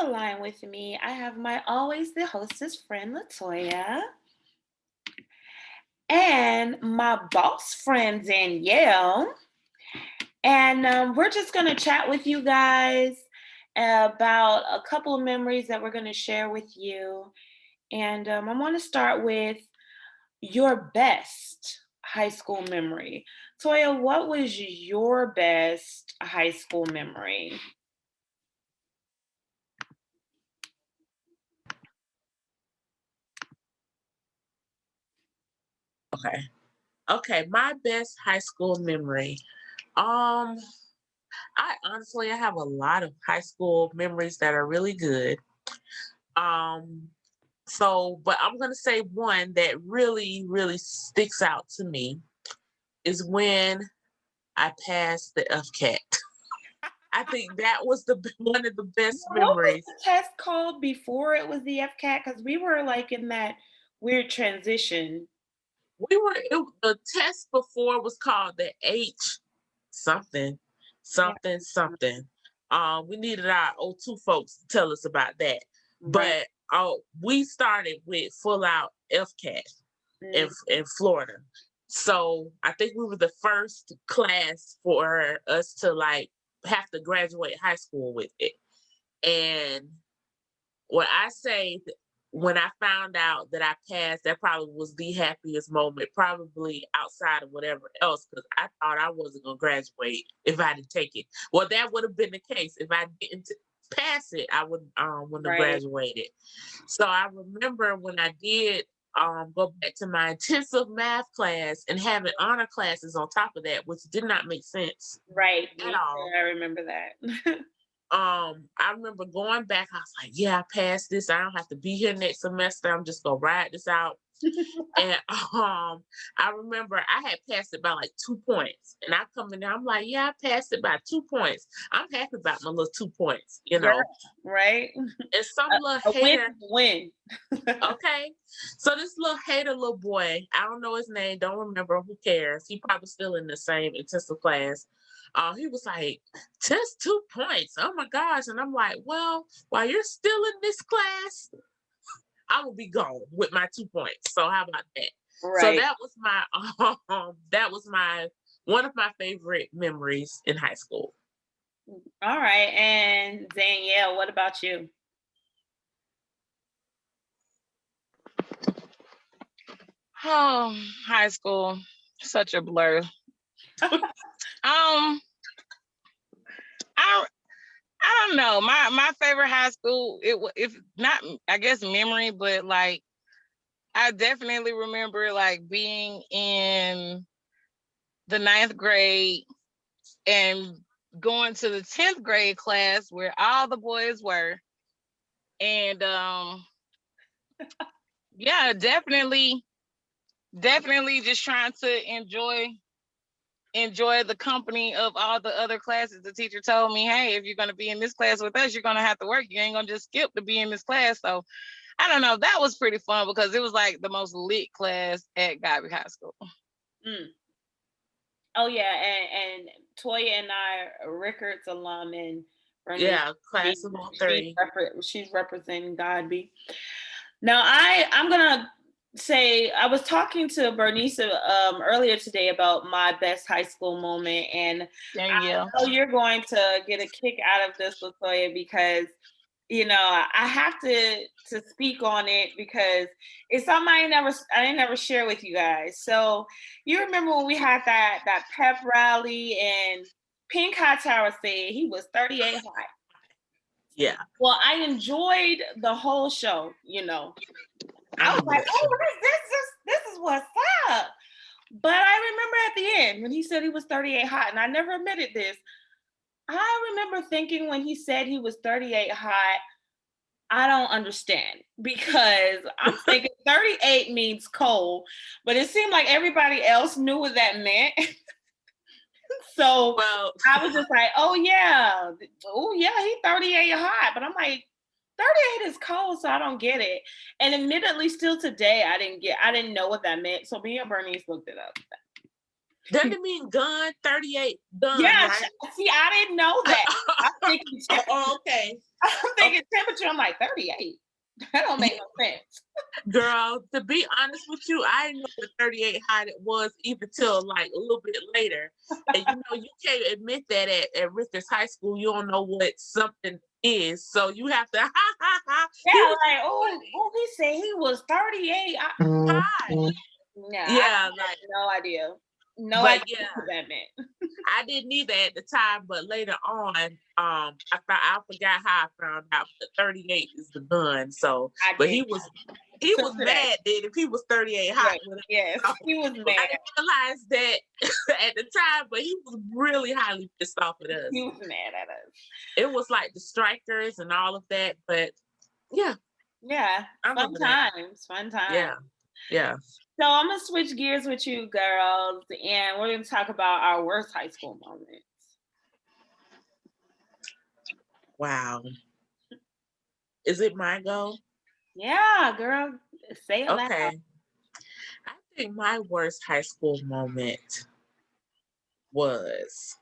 the line with me, I have my always the hostess friend, Latoya, and my boss friend, Danielle. And we're just going to chat with you guys about a couple of memories that we're going to share with you. And I want to start with your best high school memory. Toya, what was your best high school memory? Okay. Okay, my best high school memory. Um, I have a lot of high school memories that are really good. Um, but I'm gonna say one that really, really sticks out to me is when I passed the FCAT. I think that was one of the best What was memories. the test called before it was the FCAT? Because we were like in that weird transition. The test before was called the H something, Yeah, something, something. We needed our O2 folks to tell us about that. right. But we started with full out FCAT Mm, in Florida. So I think we were the first class for us to like have to graduate high school with it. And when I say when I found out that I passed, that probably was the happiest moment, probably outside of whatever else, because I thought I wasn't gonna graduate if I didn't take it. Well, that would have been the case if I didn't pass it. I wouldn't have right. graduated. So I remember when I did go back to my intensive math class and having honor classes on top of that, which did not make sense Right. at Me all. too. I remember that. I remember going back, I was like, yeah, I passed this. I don't have to be here next semester. I'm just gonna ride this out. And I remember I had passed it by like 2 points. And I come in there, I'm like, yeah, I passed it by 2 points. I'm happy about my little 2 points, you Girl, know. right? And some little A win hater, is a win. okay. So this little hater little boy, I don't know his name, don't remember, who cares? He probably still in the same intensive class. He was like, just 2 points. Oh my gosh. And I'm like, well, while you're still in this class, I will be gone with my 2 points. So how about that? So Right. that was my one of my favorite memories in high school. All right. And Danielle, what about you? Oh, high school, such a blur. Um, I I don't know. My favorite high school, if not, I guess memory, but like I definitely remember like being in the ninth grade and going to the 10th grade class where all the boys were, and yeah, definitely just trying to enjoy the company of all the other classes. The teacher told me, hey, if you're going to be in this class with us, you're going to have to work. You ain't going to just skip to be in this class. So I don't know. That was pretty fun because it was like the most lit class at Godby High School. Mm. Oh yeah, and Toya and I are Rickards alum, and Bernice, Yeah, she, class of '03. she's representing Godby. Now I'm gonna say I was talking to Bernice earlier today about my best high school moment, and Yeah. I know you're going to get a kick out of this, Latoya, because I have to speak on it because it's something I didn't never share with you guys. So you remember when we had that pep rally and Pink Hot Tower said he was 38 high. Yeah, Well, I enjoyed the whole show, I I was remember like, that oh, too. this is what's up. But I remember at the end when he said he was 38 hot, and I never admitted this. I remember thinking when he said he was 38 hot, I don't understand because I'm thinking 38 means cold, but it seemed like everybody else knew what that meant. So Well, I was just like, oh yeah, he's 38 hot. But I'm like, 38 is cold, so I don't get it. And admittedly, still today, I didn't know what that meant. So me and Bernice looked it up. Doesn't it mean gun? 38 gun, Yeah, right? see, I didn't know that. I'm thinking Oh, okay. I'm thinking temperature. I'm like 38. That don't make no sense. Girl, to be honest with you, I didn't know what 38 height it was even till like a little bit later. And you can't admit that at Richter's High School, you don't know what something is. So you have to, Yeah, he was like, he said he was 38. high. Yeah, I Yeah, had like, no idea. No but idea yeah, what that meant. I didn't either at the time, but later on, I forgot how I found out. But 38 is the gun. So, I but did he till was today. mad then if he was 38 hot Right. with it. Yes, So, he was I mad. didn't realize that at the time, but he was really highly pissed off at us. He was mad at us. It was like the strikers and all of that, but yeah, Yeah, I fun remember that. times, fun times. Yeah, yeah. So I'm gonna switch gears with you, girls, and we're gonna talk about our worst high school moments. Wow. Is it my go? Yeah, girl, say it loud. Okay. I think my worst high school moment was,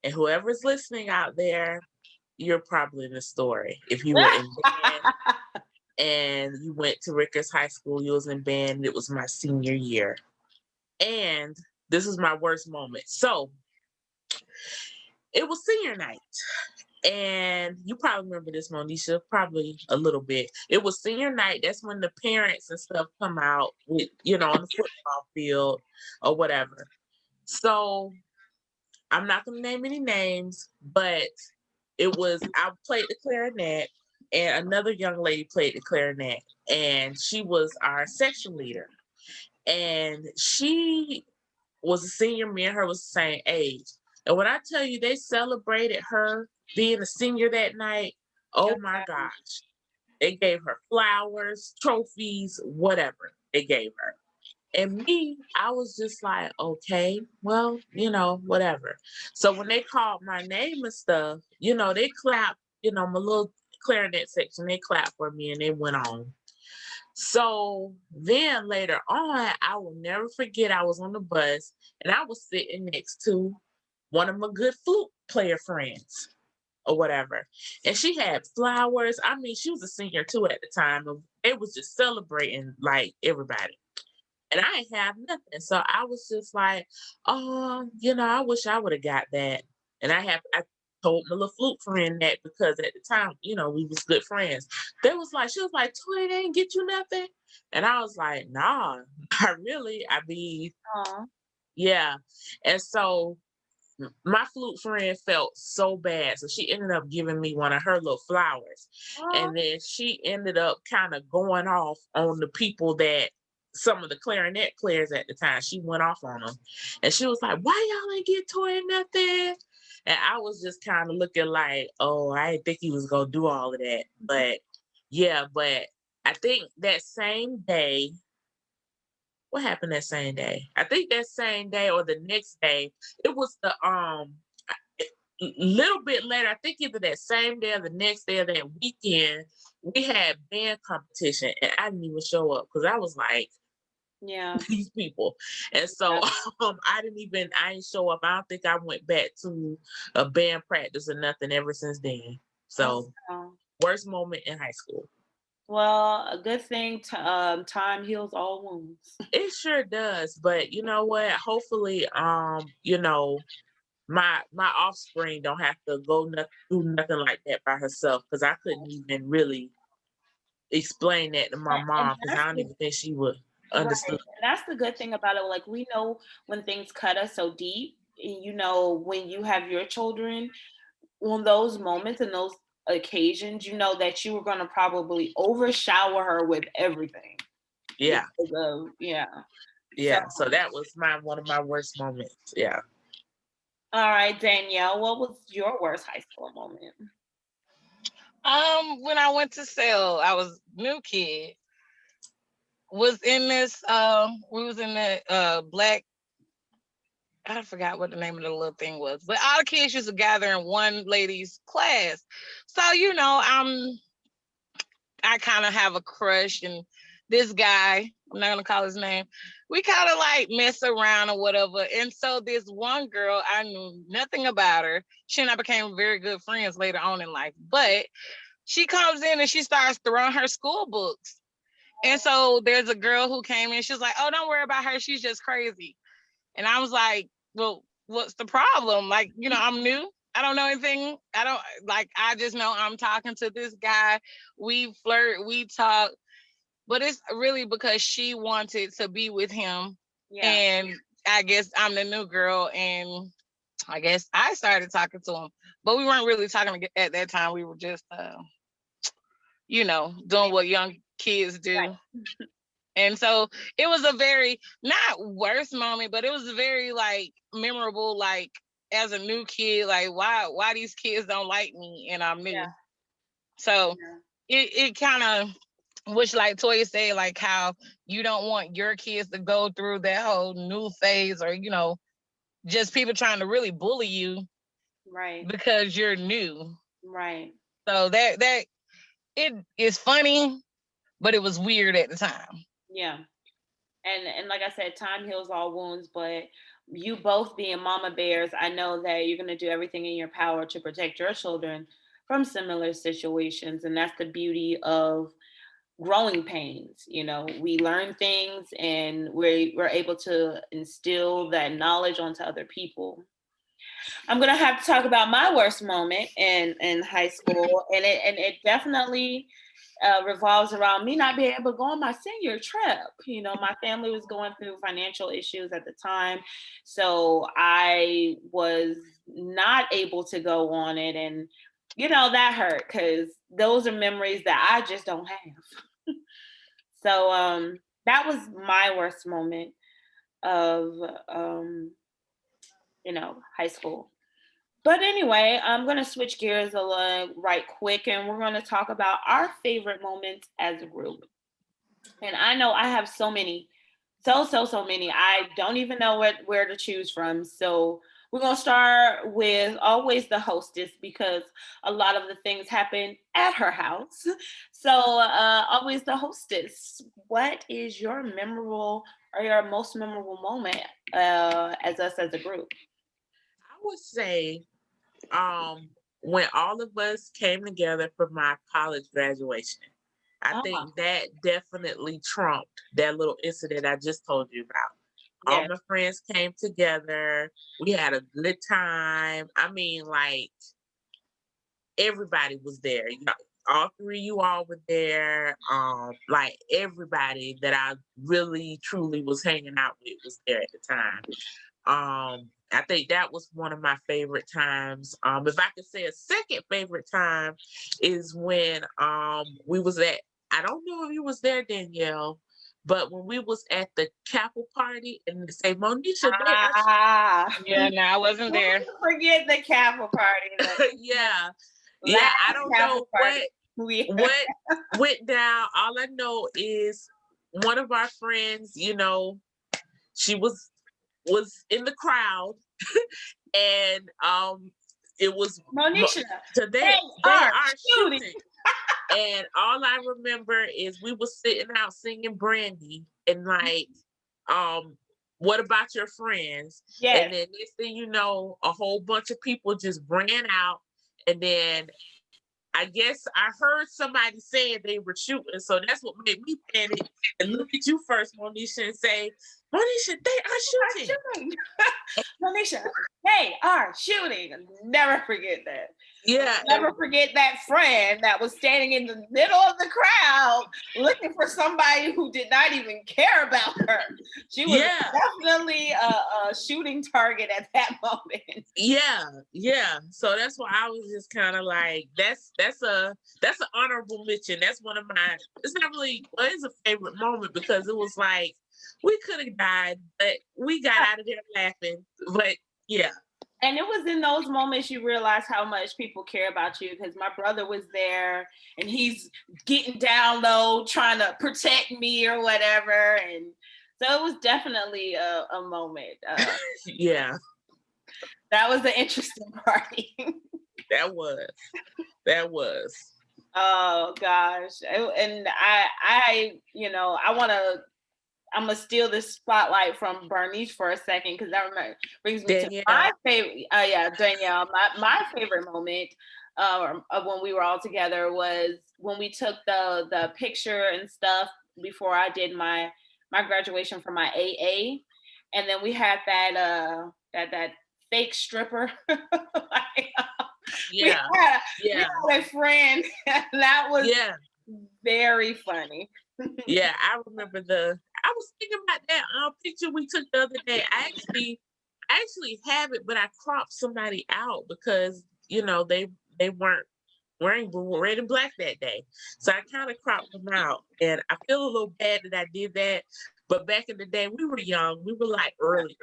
and whoever's listening out there, you're probably in the story. If you were in band and you went to Rickers High School, you was in band, it was my senior year. And this is my worst moment. So it was senior night. And you probably remember this, Monisha, probably a little bit. It was senior night. That's when the parents and stuff come out with, on the football field or whatever. So I'm not going to name any names, but I played the clarinet and another young lady played the clarinet, and she was our section leader. And she was a senior, me and her was the same age. And when I tell you they celebrated her being a senior that night, oh my gosh. They gave her flowers, trophies, whatever they gave her. And me, I was just like, okay, well, whatever. So when they called my name and stuff, they clapped, my little clarinet section, they clapped for me and they went on. So then later on, I will never forget, I was on the bus and I was sitting next to one of my good flute player friends or whatever. And she had flowers. I mean, she was a senior too at the time. And they was just celebrating like everybody. And I ain't have nothing. So I was just like, oh, I wish I would have got that. And I told my little flute friend that because at the time, we was good friends. She was like, Toy, they didn't get you nothing. And I was like, nah, not really. I mean, yeah. And so my flute friend felt so bad. So she ended up giving me one of her little flowers. And then she ended up kind of going off on the people that some of the clarinet players at the time. She went off on them. And she was like, why y'all ain't get Toy nothing? And I was just kind of looking like, oh, I didn't think he was going to do all of that. But yeah, but I think that same day, what happened that same day? I think that same day or the next day, it was the little bit later, I think either that same day or the next day of that weekend, we had band competition and I didn't even show up because I was like, these people. And so I didn't show up. I don't think I went back to a band practice or nothing ever since then. So worst moment in high school. Well, a good thing time heals all wounds. It sure does. But you know what? Hopefully, my offspring don't have to do nothing like that by herself because I couldn't even really explain that to my mom because I don't even think she would understood. Right. And that's the good thing about it. Like we know when things cut us so deep, and when you have your children, on those moments and those occasions, that you were going to probably overshower her with everything. Yeah. Yeah. So that was one of my worst moments. Yeah. All right, Danielle, what was your worst high school moment? When I went to sell, I was new kid. Was in this we was in the black, I forgot what the name of the little thing was, but all the kids used to gather in one lady's class. So, I kind of have a crush, and this guy, I'm not gonna call his name, we kind of like mess around or whatever. And so this one girl, I knew nothing about her. She and I became very good friends later on in life. But she comes in and she starts throwing her school books. And so there's a girl who came in. She was like, "Oh, don't worry about her. She's just crazy." And I was like, "Well, what's the problem? Like, I'm new. I don't know anything. I just know I'm talking to this guy. We flirt, we talk, but it's really because she wanted to be with him." Yeah. And I guess I'm the new girl, and I guess I started talking to him, but we weren't really talking at that time. We were just, doing what young kids do. Right. And so it was a very, not worst moment, but it was a very like memorable, like as a new kid, like why these kids don't like me and I'm new. Yeah. So it kind of, which like Toya said, like how you don't want your kids to go through that whole new phase, or, just people trying to really bully you. Right. Because you're new. Right. So that it is funny, but it was weird at the time. Yeah. And like I said, time heals all wounds, but you both being mama bears, I know that you're going to do everything in your power to protect your children from similar situations. And that's the beauty of growing pains. We learn things and we're able to instill that knowledge onto other people. I'm going to have to talk about my worst moment in high school. And it definitely revolves around me not being able to go on my senior trip. My family was going through financial issues at the time, so I was not able to go on it, and that hurt because those are memories that I just don't have. So that was my worst moment of high school. But anyway, I'm going to switch gears a little right quick, and we're going to talk about our favorite moments as a group. And I know I have so many, so many. I don't even know where to choose from. So we're going to start with always the hostess, because a lot of the things happen at her house. So always the hostess. What is your memorable or your most memorable moment as us as a group? I would say when all of us came together for my college graduation. I think that definitely trumped that little incident I just told you about. Yeah. All my friends came together. We had a good time. I mean, like, everybody was there. All three of you all were there. Like, everybody that I really truly was hanging out with was there at the time. I think that was one of my favorite times. If I could say a second favorite time is when we was at, I don't know if you was there, Danielle, but when we was at the Capel party and they say, Monisha, yeah, no, I wasn't there. Forget the Capel party. Yeah. Yeah, I don't know what went down. All I know is one of our friends, she was in the crowd and it was Monisha, they are shooting. And all I remember is we were sitting out singing Brandy and like what about your friends? Yeah. And then next thing you know, a whole bunch of people just ran out, and then I guess I heard somebody saying they were shooting, so that's what made me panic and look at you first, Monisha, and say, Monisha, they are shooting. Monisha, they are shooting. Never forget that. Yeah. Never forget that friend that was standing in the middle of the crowd looking for somebody who did not even care about her. She was definitely a shooting target at that moment. Yeah. So that's why I was just kind of like, that's an honorable mention. That's one of my, it's not really, well, it's a favorite moment because it was like, we could have died, but we got out of there laughing. But yeah. And it was in those moments you realize how much people care about you, because my brother was there and he's getting down low, trying to protect me or whatever. And so it was definitely a moment. Yeah. That was the interesting party. That was. Oh gosh. And I I'm gonna steal this spotlight from Bernice for a second because that brings me to Danielle. my favorite. Yeah, Danielle. My favorite moment of when we were all together was when we took the picture and stuff before I did my graduation for my AA, and then we had that fake stripper. Like, Yeah. we had a friend, and that was very funny. Yeah, I remember I was thinking about that picture we took the other day. I actually have it, but I cropped somebody out because they weren't wearing red and black that day. So I kind of cropped them out. And I feel a little bad that I did that. But back in the day, we were young. We were like early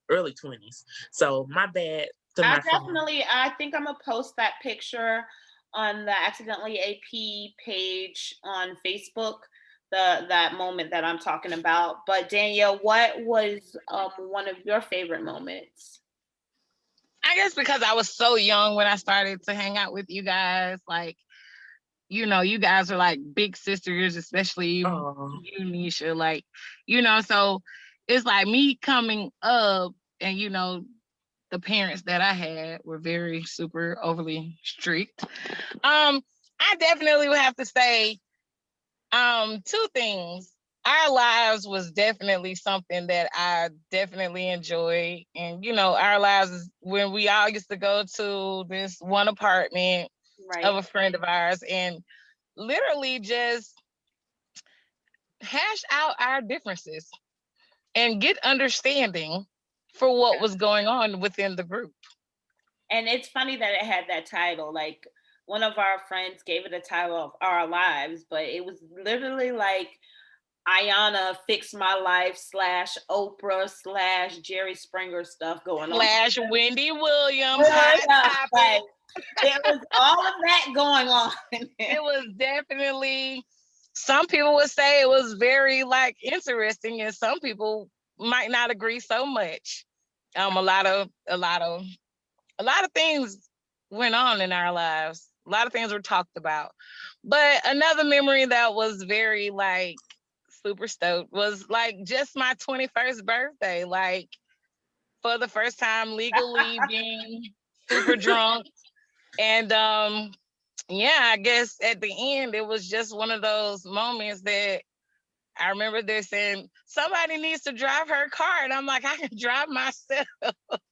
20s. So my bad to my friend. I think I'm gonna post that picture on the Accidentally AP page on Facebook, that moment that I'm talking about. But Danielle, what was one of your favorite moments? I guess because I was so young when I started to hang out with you guys, like, you guys are like big sisters, especially you, Nisha, like, so it's like me coming up, and the parents that I had were very super overly strict. I definitely would have to say two things. Our lives was definitely something that I definitely enjoyed. And our lives is when we all used to go to this one apartment of a friend of ours and literally just hash out our differences and get understanding for what was going on within the group. And it's funny that it had that title. Like, one of our friends gave it a title of Our Lives, but it was literally like Ayanna Fix My Life / Oprah / Jerry Springer stuff going on. / Wendy Williams. Hot topic. There was all of that going on. It was definitely, some people would say it was very like interesting, and some people might not agree so much. A lot of things went on in our lives. A lot of things were talked about. But another memory that was very like super stoked was like just my 21st birthday, like for the first time legally being super drunk. And yeah, I guess at the end it was just one of those moments that I remember they're saying somebody needs to drive her car, and I'm like, I can drive myself.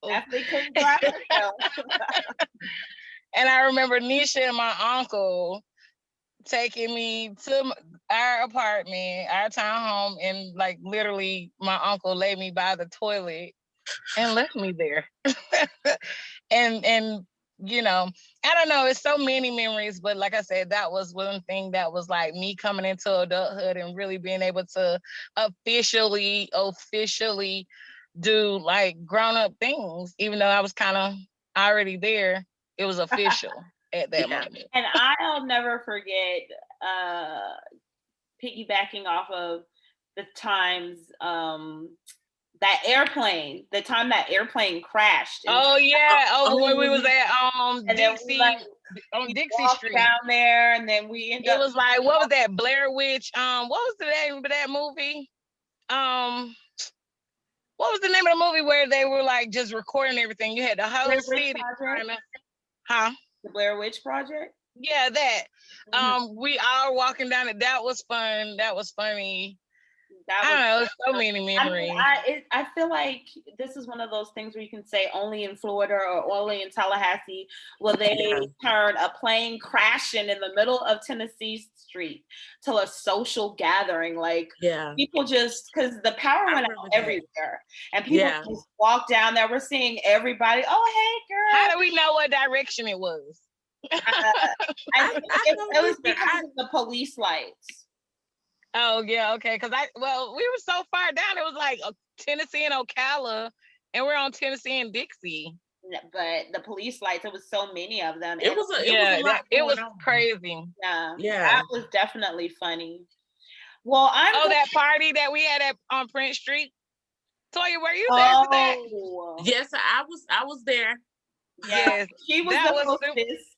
Definitely couldn't drive herself. And I remember Nisha and my uncle taking me to our apartment, our townhome, and like literally my uncle laid me by the toilet and left me there. and I don't know, it's so many memories, but like I said, that was one thing that was like me coming into adulthood and really being able to officially do like grown-up things, even though I was kind of already there. It was official at that moment. And I'll never forget piggybacking off of the times the time that airplane crashed. Oh yeah, when we was at Dixie, on Dixie Street down there, and then we ended up. It was like, what was that, Blair Witch? What was the name of that movie? What was the name of the movie where they were like just recording everything? You had the whole city trying to, The Blair Witch Project? Yeah, that. We all walking down it. That was fun. That was funny. I don't know, so many memories. I feel like this is one of those things where you can say only in Florida or only in Tallahassee will they turn a plane crashing in the middle of Tennessee Street to a social gathering. Like, people just, because the power went out everywhere, and people just walk down there. We're seeing everybody. Oh, hey, girl. How do we know what direction it was? I think it was because of the police lights. Oh yeah, okay. Because we were so far down. It was like Tennessee and Ocala, and we're on Tennessee and Dixie. But the police lights, it was so many of them. It was crazy. Yeah, that was definitely funny. Well, that party that we had on Prince Street. Toya, were you there for that? Yes, I was there. Yes, she was the hostess.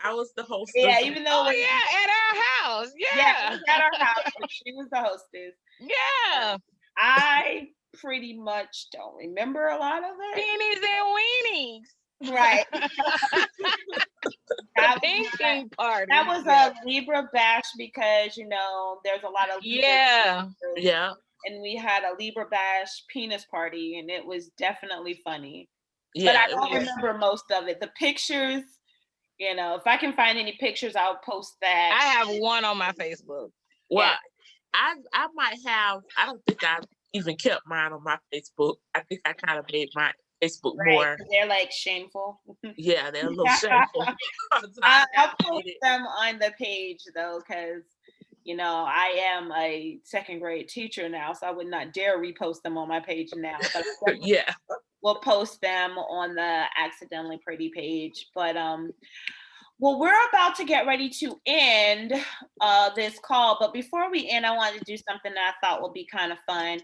I was the hostess. Yeah, even though Oh yeah, at our house. yeah, it Yeah. was at our house, but she was the hostess. Yeah. I pretty much don't remember a lot of it. Pennies and weenies. Right. The painting party. That was Yeah. a Libra bash because there's a lot of Libra Yeah. people, Yeah. and we had a Libra bash penis party, and it was definitely funny. But Yeah. I don't remember most of it. The pictures, if I can find any pictures, I'll post that. I have one on my Facebook. Well, I might have. I don't think I even kept mine on my Facebook. I think I kind of made my Facebook more. 'Cause they're like shameful. Yeah, they're a little shameful. So I'll post them on the page though, because I am a second grade teacher now, so I would not dare repost them on my page now. But yeah, we'll post them on the Accidentally Pretty page. But well, we're about to get ready to end this call, but before we end, I wanted to do something that I thought would be kind of fun.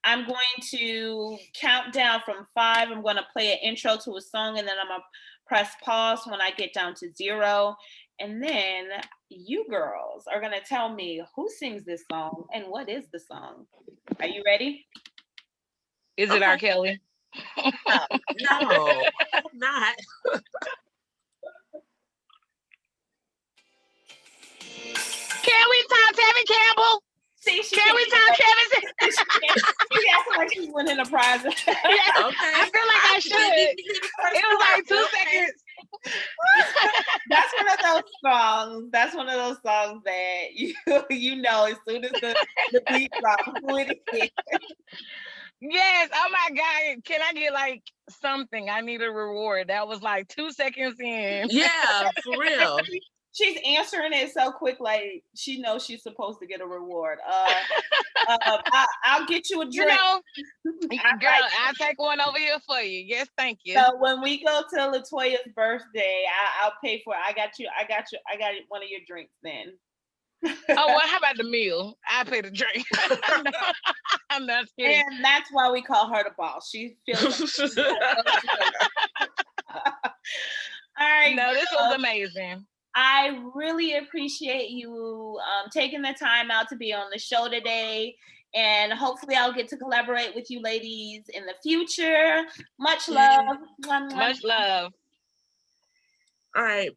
I'm going to count down from 5. I'm going to play an intro to a song, and then I'm going to press pause when I get down to 0. And then you girls are going to tell me who sings this song and what is the song. Are you ready? Is it R. Kelly? No, I'm not. Can we talk Tevin Campbell? See, Can we talk Kevin? She's acting like she's winning a prize. Yeah, Okay. I feel like I should. It was like 2 seconds. That's one of those songs. That's one of those songs that you know as soon as the beat drops who it is. Yes. Oh my God. Can I get like something? I need a reward. That was like 2 seconds in. Yeah, for real. She's answering it so quick, like she knows she's supposed to get a reward. I'll get you a drink. Girl, I'll take one over here for you. Yes, thank you. So when we go to Latoya's birthday, I'll pay for it. I got one of your drinks then. Oh, well, how about the meal? I pay the drink. I'm not kidding. And that's why we call her the boss. She feels like all right. No, this was amazing. I really appreciate you taking the time out to be on the show today. And hopefully I'll get to collaborate with you ladies in the future. Much love. Much love. All right.